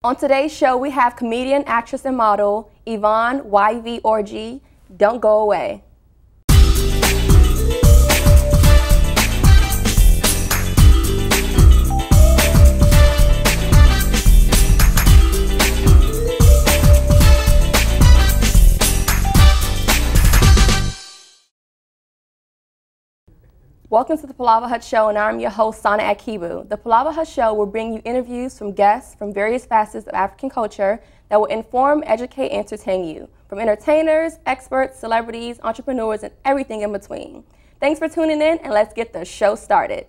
On today's show, we have comedian, actress, and model Yvonne Yvee Orji. Don't go away. Welcome to the PalavaHut Show, and I'm your host, Sana Akibu. The PalavaHut Show will bring you interviews from guests from various facets of African culture that will inform, educate, and entertain you, from entertainers, experts, celebrities, entrepreneurs, and everything in between. Thanks for tuning in, and let's get the show started.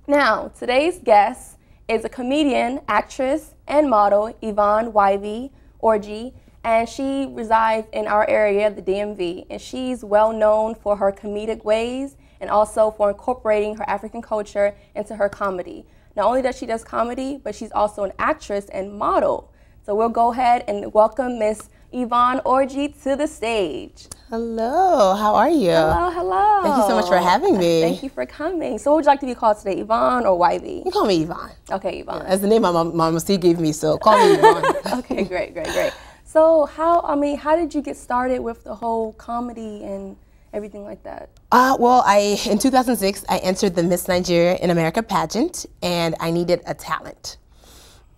Now, today's guest is a comedian, actress, and model, Yvonne Yvee Orji, and she resides in our area, the DMV, and she's well known for her comedic ways and also for incorporating her African culture into her comedy. Not only does she do comedy, but she's also an actress and model. So we'll go ahead and welcome Miss Yvonne Orji to the stage. Hello, how are you? Hello, hello. Thank you so much for having me. Thank you for coming. So what would you like to be called today, Yvonne or Yvee? You call me Yvonne. Okay, Yvonne. That's the name my mama still gave me, so call me Yvonne. Okay, great, great, great. So how did you get started with the whole comedy and everything like that? Well, in 2006, I entered the Miss Nigeria in America pageant, and I needed a talent.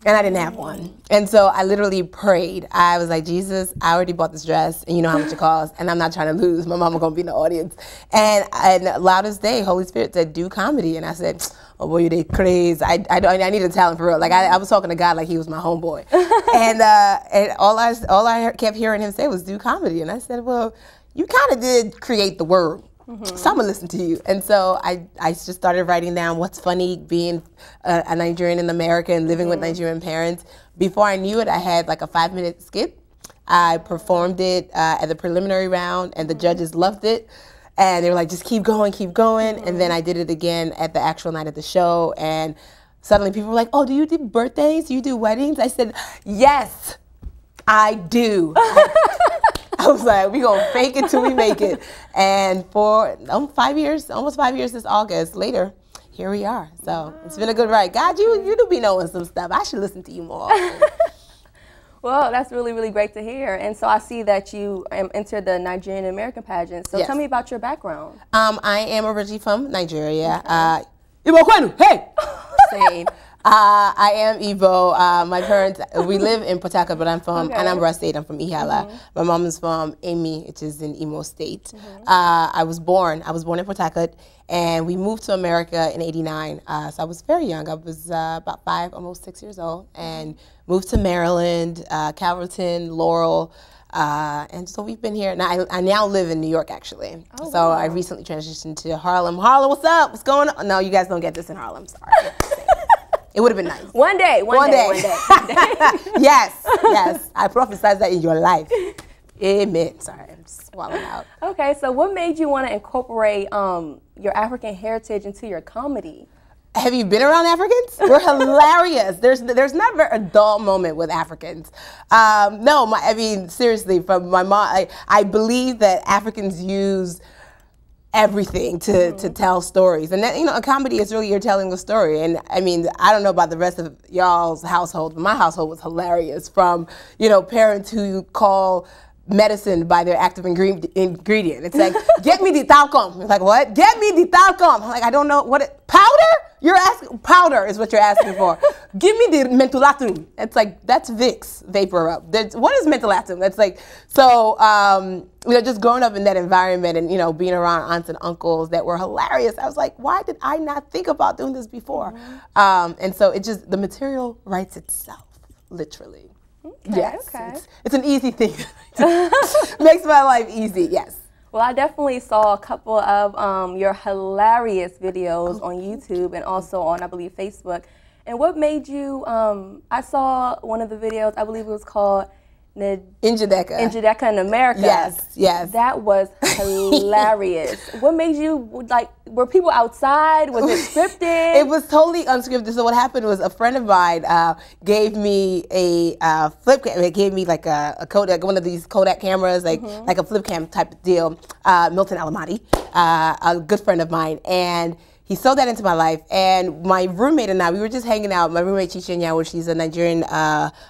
And I didn't have one. And so I literally prayed. I was like, Jesus, I already bought this dress, and you know how much it costs, and I'm not trying to lose. My mama gonna be in the audience. And loud as day, Holy Spirit said, do comedy. And I said, oh boy, they crazy. I need a talent for real. Like I was talking to God like he was my homeboy. and all I kept hearing him say was do comedy. And I said, well, you kind of did create the word. So I'm gonna listen to you. And so I just started writing down what's funny being a Nigerian in America and living with Nigerian parents. Before I knew it, I had like a 5-minute skit. I performed it at the preliminary round, and the judges loved it. And they were like, just keep going, keep going. And then I did it again at the actual night of the show. And suddenly people were like, oh, do you do birthdays? Do you do weddings? I said, yes, I do. I was like, we gonna fake it till we make it. And for 5 years, almost 5 years this August later, here we are. So it's been a good ride. God, you do be knowing some stuff. I should listen to you more often. Well, that's really, really great to hear. And so I see that you entered the Nigerian American pageant. So tell me about your background. I am originally from Nigeria. Okay. Same. I am Igbo. My parents, we live in Port Harcourt, but I'm from Anambra State. I'm from Ihiala. My mom is from Emi, which is in Imo State. I was born in Port Harcourt, and we moved to America in '89. So I was very young. I was about 5, almost 6 years old, and moved to Maryland, Calverton, Laurel. And so we've been here. Now I now live in New York, actually. Oh, so wow. I recently transitioned to Harlem. Harlem, what's up? What's going on? No, you guys don't get this in Harlem. Sorry. It would have been nice. One day. Yes, yes. I prophesied that in your life. Amen. Sorry, I'm just swallowing out. Okay, so what made you want to incorporate your African heritage into your comedy? Have you been around Africans? We're hilarious. There's never a dull moment with Africans. No, I mean, seriously, from my mom, I believe that Africans use everything to tell stories. And that, you know, a comedy is really you're telling a story. And I mean, I don't know about the rest of y'all's household, but my household was hilarious, from, you know, parents who call medicine by their active ingredient. It's like, get me the talcum. It's like, what? Get me the talcum. I'm like, I don't know what powder? You're asking, powder is what you're asking for. Give me the mentholatum. It's like, that's Vicks Vapor Rub. What is mentholatum? That's like, so, you know, just growing up in that environment and, you know, being around aunts and uncles that were hilarious. I was like, why did I not think about doing this before? And so it just, the material writes itself, literally. Okay, yes, it's an easy thing. Makes my life easy, yes. Well, I definitely saw a couple of your hilarious videos on YouTube and also on, I believe, Facebook. And what made you, I saw one of the videos, I believe it was called Njideka in America. Yes, yes. That was hilarious. What made you, like, were people outside? Was it scripted? It was totally unscripted. So what happened was a friend of mine gave me a flip cam. It gave me like a Kodak, one of these Kodak cameras, like a flip cam type of deal. Milton Alamati, a good friend of mine. And he sewed that into my life. And my roommate and I, we were just hanging out. My roommate, Chichi Nyawo, she's a Nigerian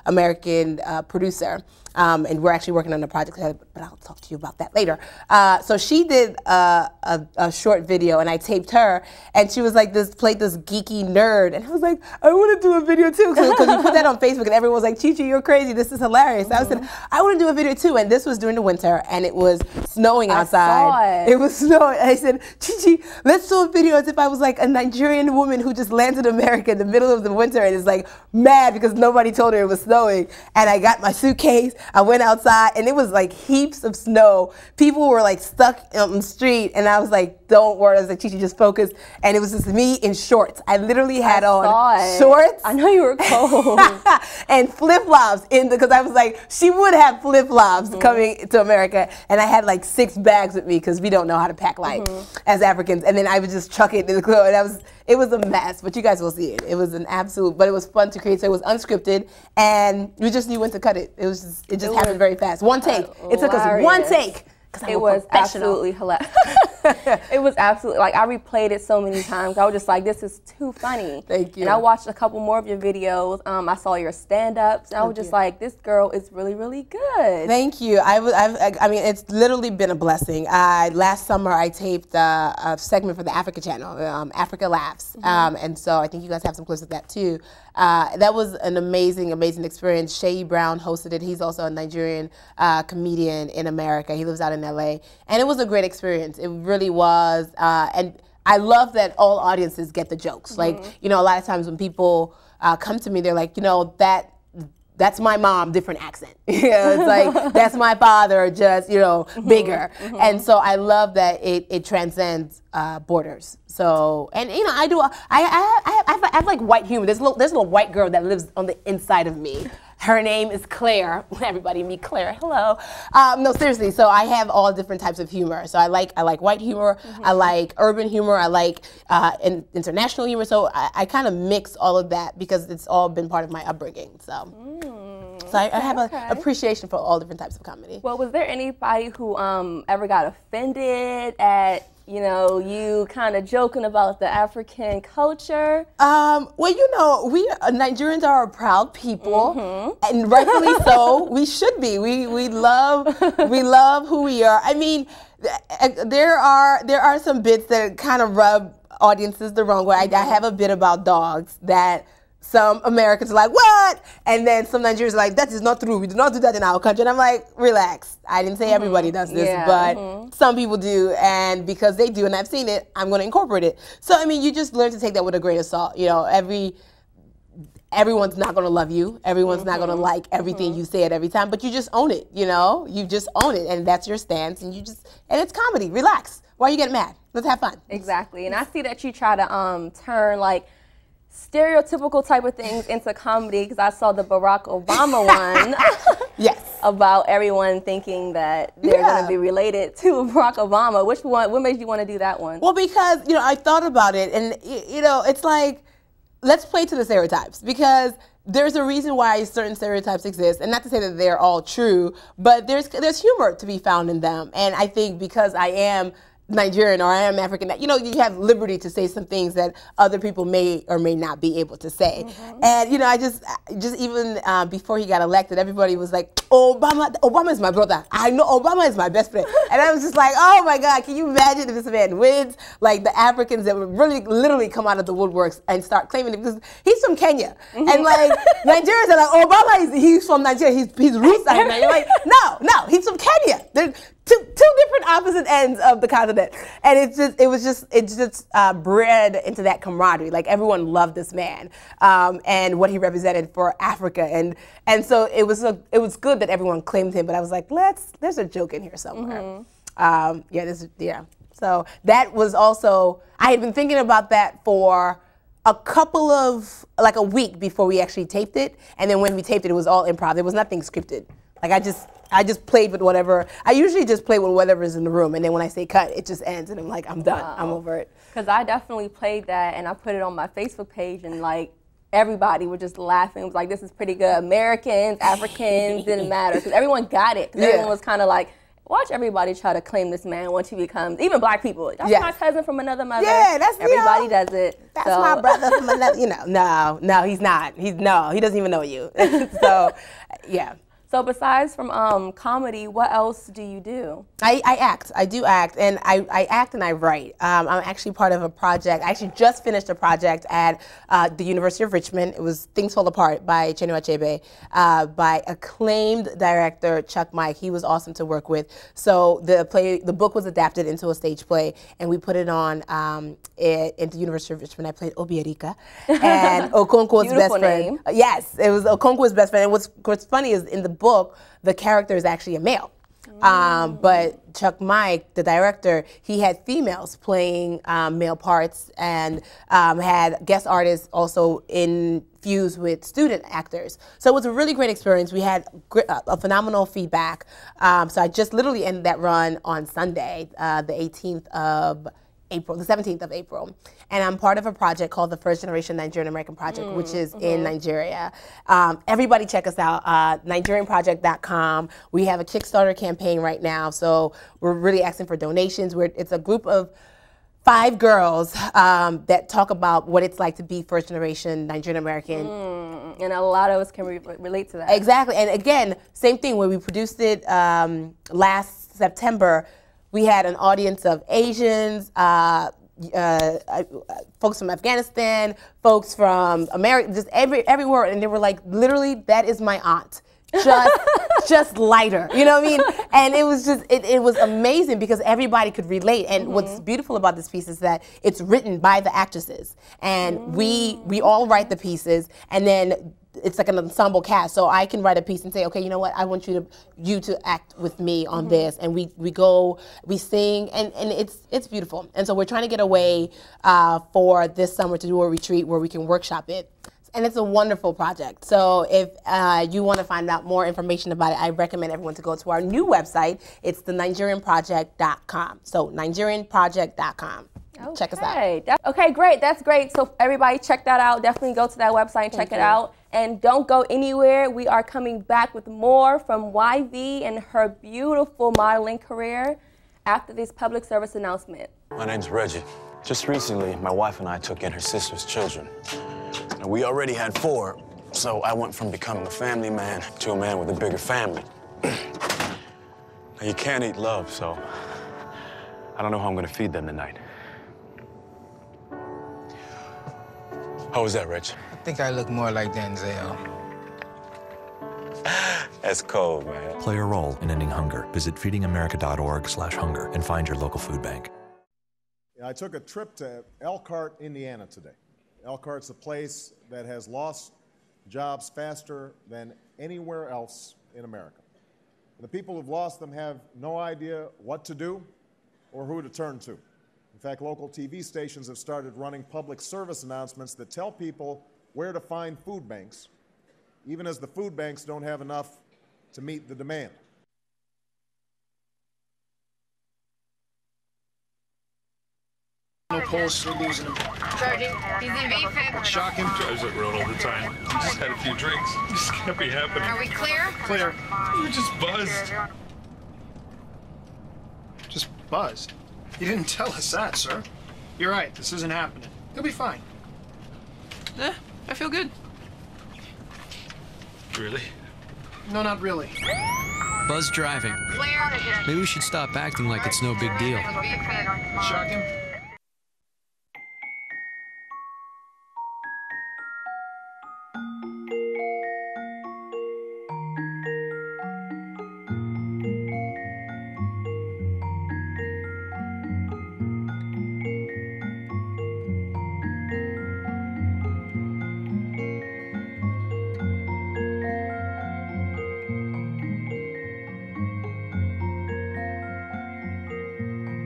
American producer. And we're actually working on a project, but I'll talk to you about that later. So she did a short video, and I taped her, and she was like played this geeky nerd, and I was like, I want to do a video too, because you put that on Facebook, and everyone was like, Chichi, you're crazy, this is hilarious. I said, I want to do a video too, and this was during the winter, and it was snowing outside. It was snowing. I said, Chichi, let's do a video as if I was like a Nigerian woman who just landed in America in the middle of the winter and is like mad because nobody told her it was snowing. And I got my suitcase. I went outside, and it was like heaps of snow. People were like stuck on the street, and I was like, don't worry. I was like, Chichi, just focus. And it was just me in shorts. I literally had on shorts. I know you were cold. And flip-flops, because I was like, she would have flip-flops coming to America. And I had like 6 bags with me, because we don't know how to pack light as Africans. And then I would just chuck it in the clothes. And it was a mess, but you guys will see it. It was an absolute, but it was fun to create. So it was unscripted, and we just knew when to cut it. It just happened very fast. One take. It took us one take. It was absolutely hilarious. It was absolutely, like, I replayed it so many times. I was just like, this is too funny. Thank you. And I watched a couple more of your videos. I saw your stand-ups, and I was just like, this girl is really, really good. Thank you. I mean, it's literally been a blessing. Last summer, I taped a segment for the Africa channel, Africa Laughs. And so I think you guys have some clips of that too. That was an amazing, amazing experience. Shay Brown hosted it. He's also a Nigerian comedian in America. He lives out in LA. And it was a great experience. It really was. And I love that all audiences get the jokes. Like, you know, a lot of times when people come to me, they're like, you know, that's my mom, different accent. You know, it's like, that's my father, just, you know, bigger. And so I love that it transcends borders. So, and you know, I have like white humor. There's a little white girl that lives on the inside of me. Her name is Claire. Everybody meet Claire. Hello. No, seriously. So I have all different types of humor. So I like white humor. I like urban humor. I like international humor. So I kind of mix all of that because it's all been part of my upbringing. So. So I have an appreciation for all different types of comedy. Well, was there anybody who ever got offended at, you know, you kind of joking about the African culture? Well, you know, we Nigerians are a proud people, and rightfully so. We should be. We love who we are. I mean, there are some bits that kind of rub audiences the wrong way. I have a bit about dogs that some Americans are like, what? And then some Nigerians are like, that is not true. We do not do that in our country. And I'm like, relax. I didn't say everybody does this, but some people do. And because they do, and I've seen it, I'm going to incorporate it. So, I mean, you just learn to take that with a grain of salt. You know, everyone's not going to love you. Everyone's not going to like everything you say at every time, but you just own it, you know? You just own it, and that's your stance, and and it's comedy. Relax. Why are you getting mad? Let's have fun. Exactly. And I see that you try to turn, like, stereotypical type of things into comedy, because I saw the Barack Obama one. Yes. About everyone thinking that they're going to be related to Barack Obama. Which one? What made you want to do that one? Well, because, you know, I thought about it, and, you know, it's like, let's play to the stereotypes, because there's a reason why certain stereotypes exist, and not to say that they're all true, but there's humor to be found in them. And I think because I am Nigerian or I am African, you know, you have liberty to say some things that other people may or may not be able to say. And, you know, I just even before he got elected, everybody was like, Obama is my brother. I know Obama is my best friend. And I was just like, oh my God, can you imagine if this man wins? Like the Africans that would really literally come out of the woodworks and start claiming it, because he's from Kenya. And like Nigerians are like, Obama he's from Nigeria. His roots are in Nigeria. Like, no, he's from Kenya. They're two different opposite ends of the continent, and it was just bred into that camaraderie. Like everyone loved this man and what he represented for Africa, and so it was good that everyone claimed him. But I was like, there's a joke in here somewhere. So that was also, I had been thinking about that for like a week before we actually taped it, and then when we taped it, it was all improv. There was nothing scripted. Like I just played with whatever. I usually just play with whatever's in the room, and then when I say cut, it just ends, and I'm like, I'm done. I'm over it. Because I definitely played that, and I put it on my Facebook page, and like everybody was just laughing. It was like, this is pretty good. Americans, Africans, didn't matter, because everyone got it. Because everyone was kind of like, Watch everybody try to claim this man once he becomes, even black people. That's my cousin from another mother. Yeah, that's everybody does it. That's my brother from another. No, he's not. He doesn't even know you. So, yeah. So besides from comedy, what else do you do? I act. I do act, and I act and I write. I'm actually part of a project. I actually just finished a project at the University of Richmond. It was Things Fall Apart by Chinua Achebe, by acclaimed director Chuck Mike. He was awesome to work with. So the book was adapted into a stage play, and we put it on at the University of Richmond. I played Obiarika, and Okonkwo's best friend. Yes, it was Okonkwo's best friend. And what's funny is in the book, the character is actually a male. But Chuck Mike, the director, he had females playing male parts and had guest artists also infused with student actors. So it was a really great experience. We had a phenomenal feedback. So I just literally ended that run on Sunday, the 18th of April, the 17th of April. And I'm part of a project called the First Generation Nigerian American Project, which is in Nigeria. Everybody check us out, NigerianProject.com. We have a Kickstarter campaign right now, so we're really asking for donations. It's a group of 5 girls that talk about what it's like to be first generation Nigerian American. And a lot of us can relate to that. Exactly, and again, same thing, when we produced it last September, we had an audience of Asians, folks from Afghanistan, folks from America, just everywhere, and they were like, literally, that is my aunt, just lighter, you know what I mean? And it was just, it was amazing because everybody could relate. And what's beautiful about this piece is that it's written by the actresses, and we all write the pieces, and then it's like an ensemble cast, so I can write a piece and say, okay, you know what, I want you to act with me on this, and we sing, and it's beautiful. And so we're trying to get away for this summer to do a retreat where we can workshop it. And it's a wonderful project. So if you want to find out more information about it, I recommend everyone to go to our new website. It's the NigerianProject.com. So NigerianProject.com. Okay. Check us out. Okay, great. That's great. So everybody check that out. Definitely go to that website and check it out. And don't go anywhere. We are coming back with more from YV and her beautiful modeling career after this public service announcement. My name's Reggie. Just recently, my wife and I took in her sister's children. And we already had 4, so I went from becoming a family man to a man with a bigger family. Now, you can't eat love, so I don't know how I'm gonna feed them tonight. How was that, Rich? I think I look more like Denzel. That's cold, man. Play a role in ending hunger. Visit feedingamerica.org/hunger and find your local food bank. I took a trip to Elkhart, Indiana today. Elkhart's a place that has lost jobs faster than anywhere else in America. The people who've lost them have no idea what to do or who to turn to. In fact, local TV stations have started running public service announcements that tell people where to find food banks, even as the food banks don't have enough to meet the demand. No pulse, we're losing him. Sergeant, he's in VFib. Shock him. Drives it road all the time. He just had a few drinks. This can't be happening. Are we clear? Clear. You just buzzed. Just buzzed. You didn't tell us that, sir. You're right, this isn't happening. He'll be fine. I feel good. Really? No, not really. Buzz driving. Clear. Maybe we should stop acting like it's no big deal. Shock him.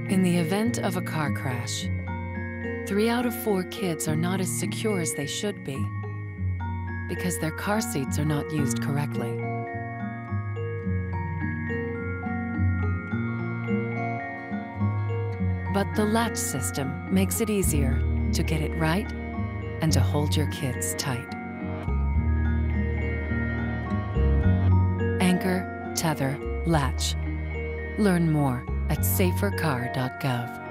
In the event of a car crash, 3 out of 4 kids are not as secure as they should be because their car seats are not used correctly. But the latch system makes it easier to get it right and to hold your kids tight. Anchor, tether, latch. Learn more at safercar.gov.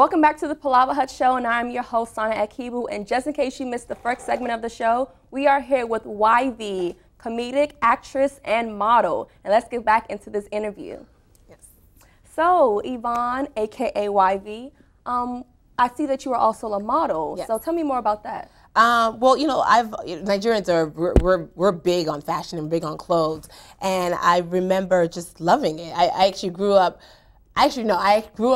Welcome back to the PalavaHut Show, and I'm your host, Sana Akibu. And just in case you missed the first segment of the show, we are here with Yvee, comedic actress and model. And let's get back into this interview. Yes. So, Yvonne, aka Yvee, I see that you are also a model. Yes. So tell me more about that. Well, you know, Nigerians we're big on fashion and big on clothes, and I remember just loving it. I grew up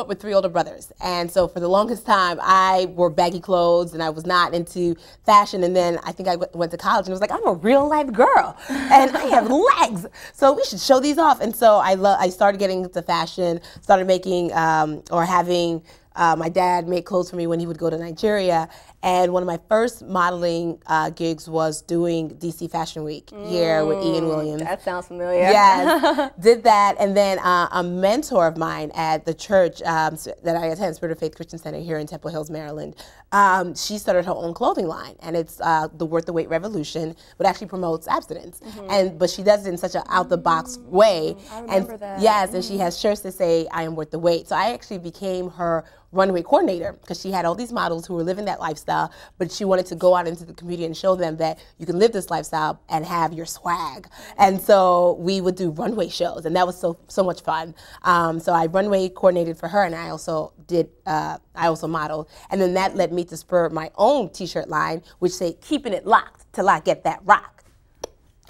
with 3 older brothers, and so for the longest time I wore baggy clothes and I was not into fashion. And then I think I went to college and was like, I'm a real life girl and I have legs, so we should show these off. And so I started getting into fashion, started making or having my dad make clothes for me when he would go to Nigeria. And one of my first modeling gigs was doing DC Fashion Week here with Ian Williams. That sounds familiar. Yes, did that. And then a mentor of mine at the church that I attend, Spirit of Faith Christian Center here in Temple Hills, Maryland, she started her own clothing line. And it's the Worth the Wait Revolution, but actually promotes abstinence. But she does it in such an out-the-box way. I remember that. Yes, and she has shirts that say, I am worth the wait. So I actually became her runway coordinator because she had all these models who were living that lifestyle, but she wanted to go out into the community and show them that you can live this lifestyle and have your swag. And so we would do runway shows, and that was so much fun. So I runway coordinated for her, and I also modeled. And then that led me to spur my own t-shirt line, which say, keeping it locked till I get that rock.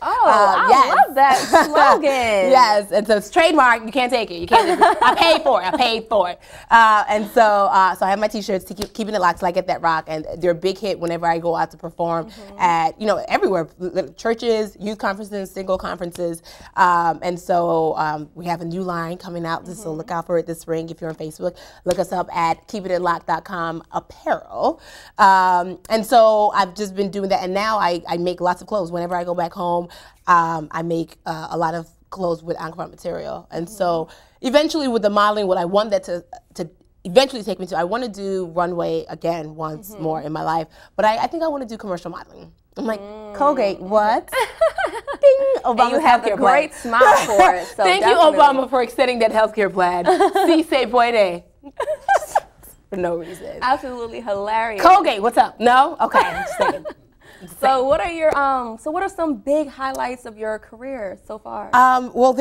Oh, I love that slogan. Yes, and so it's trademark. You can't take it. You can't. I paid for it. I paid for it. And so I have my T-shirts to keeping it locked till I get that rock, and they're a big hit whenever I go out to perform at everywhere, churches, youth conferences, single conferences, and so we have a new line coming out. So look out for it this spring. If you're on Facebook, look us up at keepingitlocked.com apparel. And so I've just been doing that, and now I make lots of clothes whenever I go back home. I make a lot of clothes with Angkor material. And so eventually with the modeling, what I want that to eventually take me to, I want to do runway again once more in my life, but I think I want to do commercial modeling. I'm like, Colgate, what? Ding, Obama, you have a great smile for it. So Thank you, Obama, for extending that healthcare plan. Si se puede. For no reason. Absolutely hilarious. Colgate, what's up? No? Okay, I'm just saying. So what are some big highlights of your career so far? Well,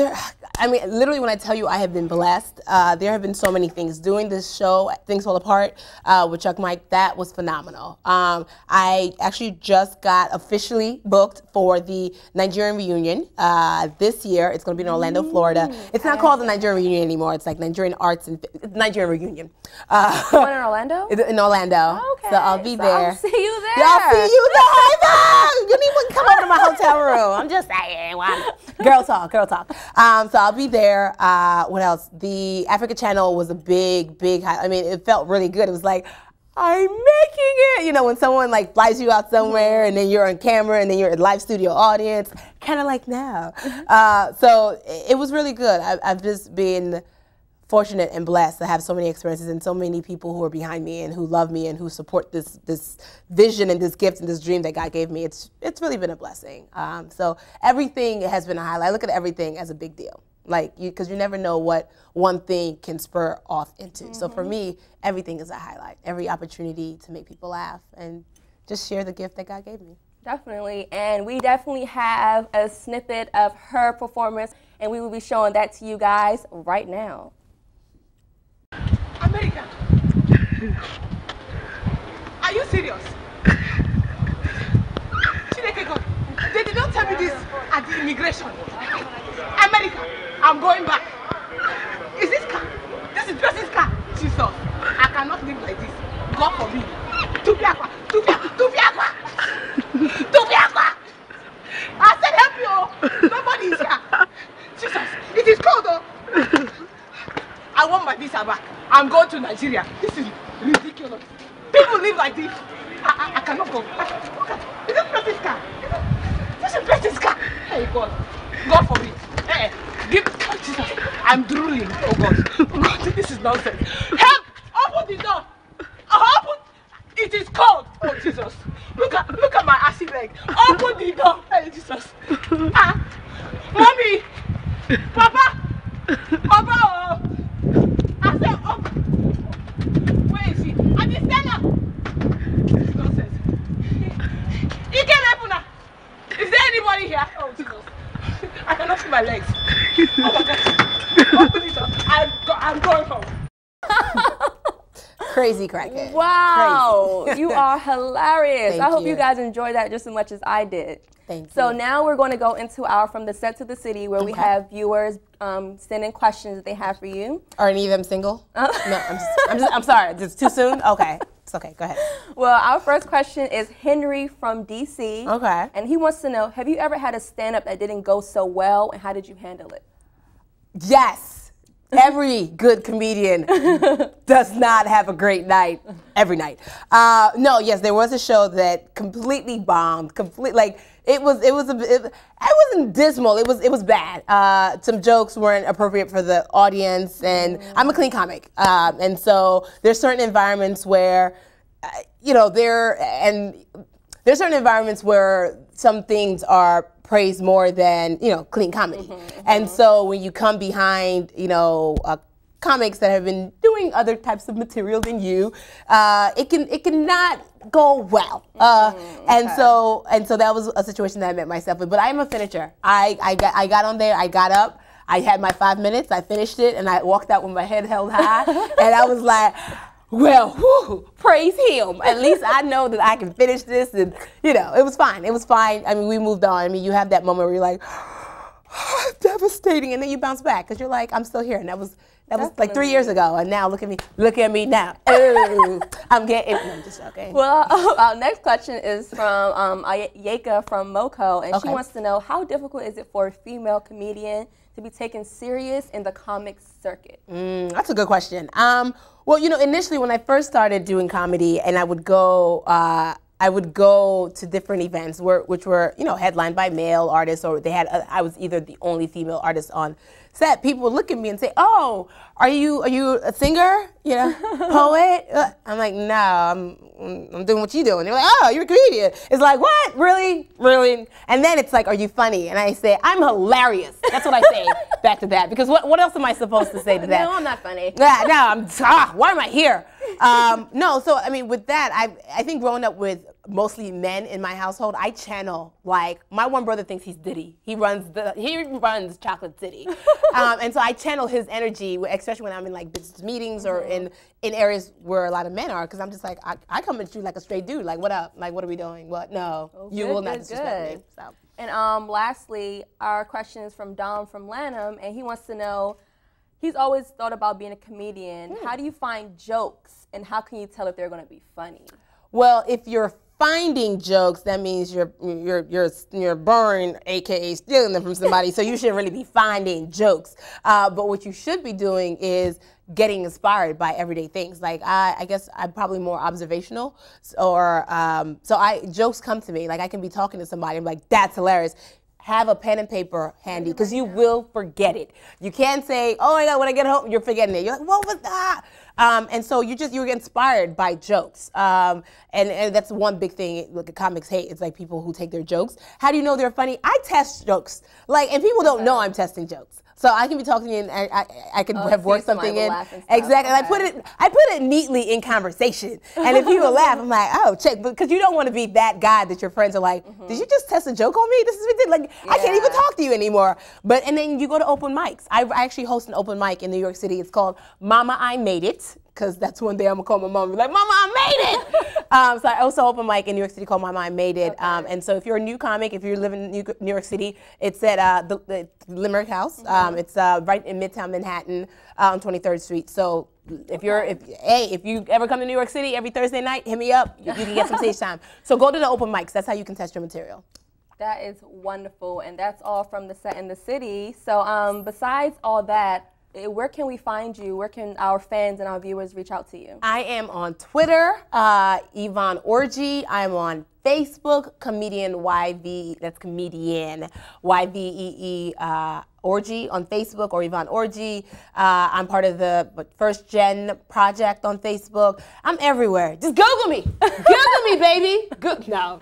literally when I tell you I have been blessed, there have been so many things. Doing this show, Things Fall Apart, with Chuck Mike, that was phenomenal. I actually just got officially booked for the Nigerian reunion this year. It's going to be in Orlando, Florida. It's not called the Nigerian reunion anymore. It's like Nigerian Arts and Nigerian Reunion. One in Orlando? In Orlando. Okay. So I'll be there. I'll see you there. Yeah, I'll see you there. You need to come over to my hotel room. I'm just saying. Girl talk. So I'll be there. What else? The Africa Channel was a big highlight. I mean, it felt really good. It was like, I'm making it. You know, when someone like flies you out somewhere and then you're on camera and then you're a live studio audience, kind of like now. So it was really good. I've just been fortunate and blessed to have so many experiences and so many people who are behind me and who love me and who support this vision and this gift and this dream that God gave me. It's really been a blessing. So everything has been a highlight. I look at everything as a big deal, because you never know what one thing can spur off into. So for me, everything is a highlight. Every opportunity to make people laugh and just share the gift that God gave me. Definitely, and we definitely have a snippet of her performance, and we will be showing that to you guys right now. America, are you serious? They did not tell me this at the immigration. America, I'm going back. Is this car? This is Jessie's car. Jesus, I cannot live like this. God forbid. Tupiakwa. I said help you. Nobody is here. Jesus, it is cold though. I want my visa back. I'm going to Nigeria. This is ridiculous. People live like this. I cannot go. Look at, is this Betty's car? This is Betty's car. Hey God. God forbid. Hey, Jesus. I'm drooling. Oh God. This is nonsense. Help! Open the door. Open. It is cold. Oh Jesus. Look at my assy leg. Open the door. Hey Jesus. Mommy. Papa! Papa! Oh. I said, oh. Where is she? Auntie Stella! Nonsense. You can't open her. Is there anybody here? Oh, Jesus. I cannot see my legs. Oh my God. Open it up. I'm going home. Crazy crackhead. Wow. Crazy. You are hilarious. Thank I hope you. you guys enjoyed that just as much as I did. Thank you. So now we're going to go into our From the Set to the City, where we have viewers send in questions that they have for you. Are any of them single? No, I'm sorry. It's too soon? Okay. It's okay. Go ahead. Well, our first question is Henry from DC. Okay. And he wants to know, have you ever had a stand-up that didn't go so well, and how did you handle it? Yes. Every good comedian does not have a great night every night. No, yes, there was a show that completely bombed. It wasn't dismal. It was bad. Some jokes weren't appropriate for the audience, and I'm a clean comic, and so there's certain environments where, there's certain environments where some things are praised more than, clean comedy. And so when you come behind, comics that have been doing other types of material than you, it can not go well. And so that was a situation that I met myself with. But I am a finisher. I got on there, I got up, I had my 5 minutes, I finished it, and I walked out with my head held high, and I was like, well, whew, praise him. At least I know that I can finish this, and it was fine. It was fine. I mean, we moved on. I mean, you have that moment where you're like, devastating, and then you bounce back because you're like, I'm still here, and that was like 3 years ago, and now look at me now. Ooh, I'm getting. No, I'm just joking. Well, our next question is from Yeka from Moco, and she wants to know, how difficult is it for a female comedian to be taken serious in the comic circuit? That's a good question. Well, initially when I first started doing comedy, and I would go to different events which were, headlined by male artists, or I was either the only female artist on set. People would look at me and say, "Oh, are you a singer? Poet?" I'm like, "No, I'm doing what you do." And they're like, "Oh, you're a comedian." It's like, "What? Really? Really?" And then it's like, "Are you funny?" And I say, "I'm hilarious." That's what I say back to that, because what else am I supposed to say to that? No, I'm not funny. Yeah, no, why am I here? No, so I mean, with that, I think growing up with mostly men in my household, I channel, like, my one brother thinks he's Diddy. He runs Chocolate City. And so I channel his energy, especially when I'm in like business meetings or in areas where a lot of men are, because I'm just like, I come at you like a straight dude, like, what up? Like, what are we doing? What? No, you will not disrespect me. So. And lastly, our question is from Dom from Lanham, and he wants to know, he's always thought about being a comedian. How do you find jokes, and how can you tell if they're going to be funny? Well, if you're finding jokes, that means you're borrowing, aka stealing them from somebody. So you shouldn't really be finding jokes. But what you should be doing is getting inspired by everyday things. Like I guess I'm probably more observational, or jokes come to me. Like I can be talking to somebody, I'm like, that's hilarious. Have a pen and paper handy, because you will forget it. You can't say, oh my God, when I get home, you're forgetting it. You're like, what was that? And so you get inspired by jokes. And that's one big thing comics hate. It's like people who take their jokes. How do you know they're funny? I test jokes. And people don't know I'm testing jokes. So I can be talking to you, and I could have worked something in. Exactly. Okay. And I put it neatly in conversation. And if people laugh, I'm like, oh, check. Because you don't want to be that guy that your friends are like, did you just test a joke on me? This is ridiculous. Like, I can't even talk to you anymore. And then you go to open mics. I actually host an open mic in New York City. It's called Mama, I Made It. Because that's one day I'm going to call my mom and be like, Mama, I made it! So I also open mic in New York City called Mama, I Made It. Okay. And so if you're a new comic, if you live in New York City, it's at the Limerick House. It's right in Midtown Manhattan on 23rd Street. So if you ever come to New York City every Thursday night, hit me up. You can get some stage time. So go to the open mics. That's how you can test your material. That is wonderful. And that's all from the Set in the City. So besides all that, where can we find you? Where can our fans and our viewers reach out to you? I am on Twitter, Yvonne Orji. I'm on Facebook, comedian YV, that's comedian YVEE Orji on Facebook, or Yvonne Orji. I'm part of the First Gen Project on Facebook. I'm everywhere. Just Google me. Google me, baby. No,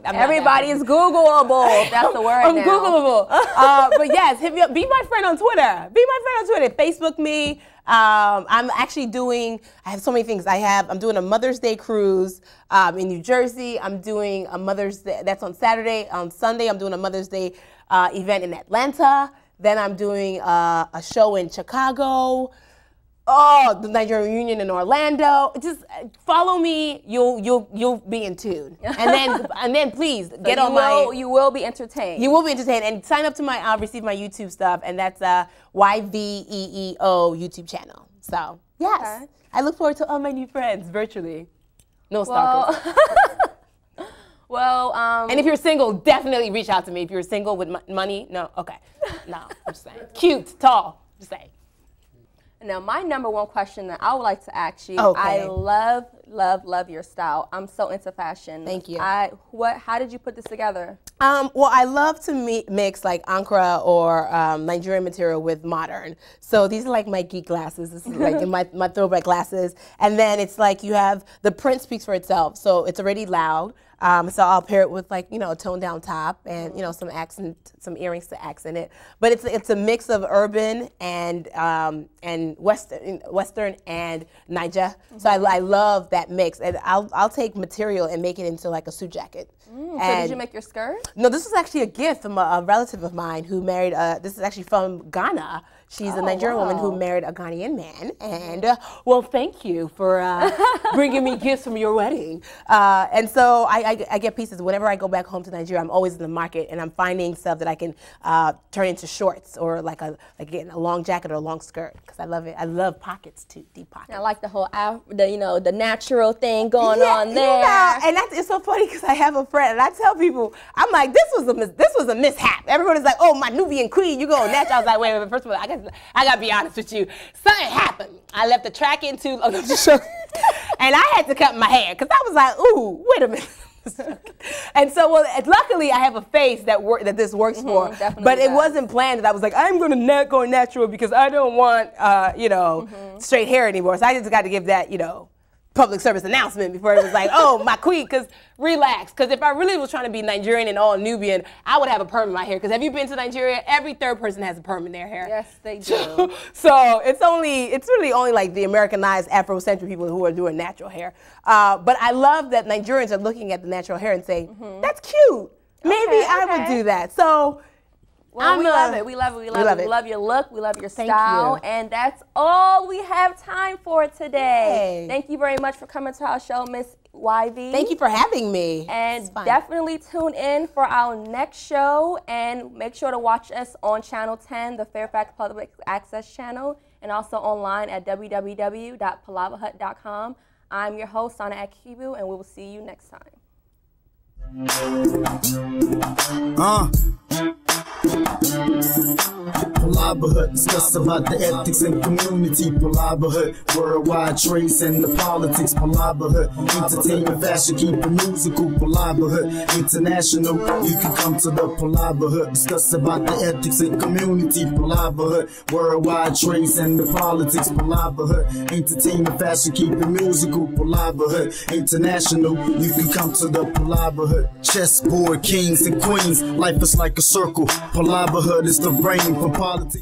everybody is Googleable. That's the word. I'm Googleable. But yes, hit me up. Be my friend on Twitter. Be my friend on Twitter. Facebook me. I'm actually doing, I have so many things. I'm doing a Mother's Day cruise in New Jersey. I'm doing a Mother's Day, that's on Saturday. On Sunday, I'm doing a Mother's Day event in Atlanta. Then I'm doing a show in Chicago. Oh, the Nigerian Reunion in Orlando. Just follow me. You'll be in tune. And then please get on my. You will be entertained. You will be entertained, and sign up to my receive my YouTube stuff, and that's YVEEO YouTube channel. So yes, okay. I look forward to all my new friends virtually. No stalkers. Well, and if you're single, definitely reach out to me. If you're single with money, no, okay, no, I'm just saying, cute, tall, just saying. Now, my number one question that I would like to ask you, okay. I love your style. I'm so into fashion. Thank you. How did you put this together? Well, I love to mix like Ankara or Nigerian material with modern. So these are like my geek glasses. This is like my throwback glasses. And then it's like you have, the print speaks for itself. So it's already loud. So I'll pair it with, like, you know, a toned down top and, you know, some earrings to accent it. But it's a mix of urban and Western and Niger. So I love that mix. And I'll take material and make it into like a suit jacket. So did you make your skirt? No, this was actually a gift from a relative of mine who married, this is actually from Ghana. She's a Nigerian woman who married a Ghanaian man. And, well, thank you for bringing me gifts from your wedding. And so I get pieces. Whenever I go back home to Nigeria, I'm always in the market, and I'm finding stuff that I can turn into shorts or like a long jacket or a long skirt, because I love it. I love pockets too, deep pockets. I like the whole, the natural thing going on there. Yeah, and it's so funny because I have a friend, and I tell people, I'm like, this was a mishap. Everybody's like, oh, my Nubian queen, you go natural. I was like, wait, first of all, I gotta be honest with you. Something happened. I left the track and I had to cut my hair because I was like, ooh, wait a minute. And so, well, luckily I have a face that this works for, but it wasn't planned that I was like, I'm gonna go natural because I don't want, straight hair anymore. So I just got to give that, public service announcement before it was like, oh, my queen, because relax. Because if I really was trying to be Nigerian and all Nubian, I would have a perm in my hair. Because have you been to Nigeria? Every third person has a perm in their hair. Yes, they do. So it's really only like the Americanized Afrocentric people who are doing natural hair. But I love that Nigerians are looking at the natural hair and saying, that's cute. Maybe I would do that. So. Well, we love it. We love it. We love it. We love your look. We love your style. And that's all we have time for today. Thank you very much for coming to our show, Miss Yvee. Thank you for having me. And definitely tune in for our next show. And make sure to watch us on Channel 10, the Fairfax Public Access Channel, and also online at www.PalavaHut.com. I'm your host, Sana Akibu, and we will see you next time. PalavaHut, discuss about the ethics and community. PalavaHut, worldwide trades and the politics. PalavaHut, entertainment, fashion, keep it musical. PalavaHut, international, you can come to the PalavaHut. Discuss about the ethics and community. PalavaHut, worldwide trades and the politics. PalavaHut, entertainment, fashion, keep it musical. PalavaHut, international, you can come to the PalavaHut. Chessboard, kings and queens, life is like a circle. PalavaHut is the brain for politics.